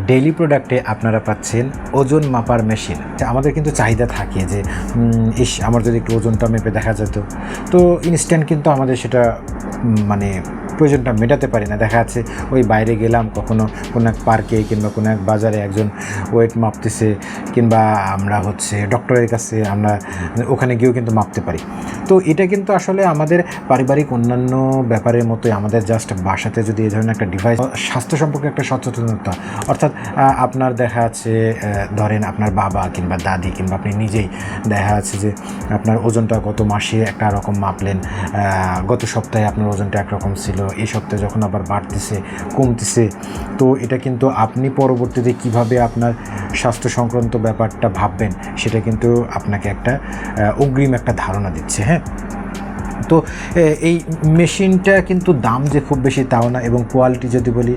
Daily প্রোডাক্টে আপনারা পাচ্ছেন ওজন মাপার মেশিন। আমাদের কিন্তু চাহিদা থাকে যে আমার যদি একটু ওজনটা মেপে দেখা যেত, তো ইনস্ট্যান্ট কিন্তু আমাদের সেটা মানে প্রয়োজনটা মেটাতে পারি না। দেখা যাচ্ছে ওই বাইরে গেলাম কখনো কোনো এক পার্কে কিংবা কোনো এক বাজারে একজন ওয়েট মাপতেছে, কিংবা আমরা ডক্টরের কাছে আমরা ওখানে গিয়েও কিন্তু মাপতে পারি। তো এটা কিন্তু আসলে আমাদের পারিবারিক অন্যান্য ব্যাপারের মতোই আমাদের জাস্ট বাসাতে যদি এই ধরনের একটা ডিভাইস, স্বাস্থ্য সম্পর্কে একটা সচেতনতা, অর্থাৎ আপনার দেখা যাচ্ছে ধরেন আপনার বাবা কিংবা দাদি কিংবা আপনি নিজেই দেখা যাচ্ছে যে আপনার ওজনটা গত মাসে একটা রকম মাপলেন, গত সপ্তাহে আপনার ওজনটা একরকম ছিল, এই সপ্তাহে যখন আবার বাড়তেছে কমতেছে, তো এটা কিন্তু আপনি পরবর্তীতে কিভাবে আপনার স্বাস্থ্য সংক্রান্ত ব্যাপারটা ভাববেন সেটা কিন্তু আপনাকে একটা অগ্রিম একটা ধারণা দিচ্ছে। হ্যাঁ, তো এই মেশিনটা কিন্তু দাম যে খুব বেশি তাও না, এবং কোয়ালিটি যদি বলি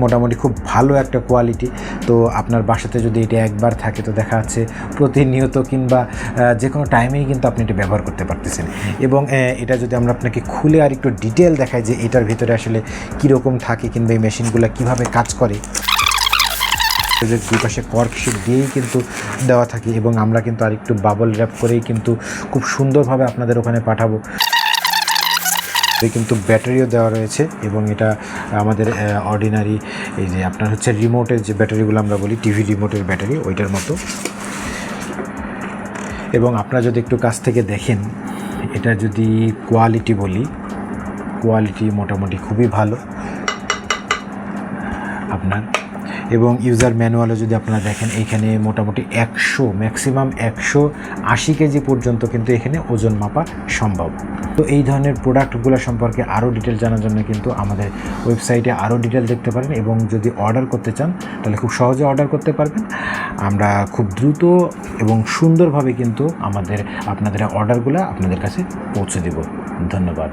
মোটামুটি খুব ভালো একটা কোয়ালিটি। তো আপনার বাসাতে যদি এটা একবার থাকে তো দেখা যাচ্ছে প্রতিনিয়ত কিংবা যে কোনো টাইমেই কিন্তু আপনি এটা ব্যবহার করতে পারতেছেন। এবং এটা যদি আমরা আপনাকে খুলে আর একটু ডিটেল দেখাই যে এটার ভিতরে আসলে কীরকম থাকে কিংবা এই মেশিনগুলো কীভাবে কাজ করে, যে দুই পাশে কর্ক শিট দিয়েই কিন্তু দেওয়া থাকে, এবং আমরা কিন্তু আরেকটু বাবল র্যাপ করেই কিন্তু খুব সুন্দরভাবে আপনাদের ওখানে পাঠাবো। কিন্তু ব্যাটারিও দেওয়া রয়েছে, এবং এটা আমাদের অর্ডিনারি এই যে আপনার রিমোটের যে ব্যাটারিগুলো আমরা বলি টিভি রিমোটের ব্যাটারি ওইটার মতো। এবং আপনারা যদি একটু কাছ থেকে দেখেন, এটা যদি কোয়ালিটি বলি, কোয়ালিটি মোটামুটি খুবই ভালো আপনার। এবং ইউজার ম্যানুয়ালও যদি আপনারা দেখেন, এখানে মোটামুটি 100 ম্যাক্সিমাম 180 কেজি পর্যন্ত কিন্তু এখানে ওজন মাপা সম্ভব। তো এই ধরনের প্রোডাক্টগুলো সম্পর্কে আরও ডিটেল জানার জন্য কিন্তু আমাদের ওয়েবসাইটে আরও ডিটেল দেখতে পারেন, এবং যদি অর্ডার করতে চান তাহলে খুব সহজে অর্ডার করতে পারবেন। আমরা খুব দ্রুত এবং সুন্দরভাবে কিন্তু আপনাদের অর্ডারগুলো আপনাদের কাছে পৌঁছে দেব। ধন্যবাদ।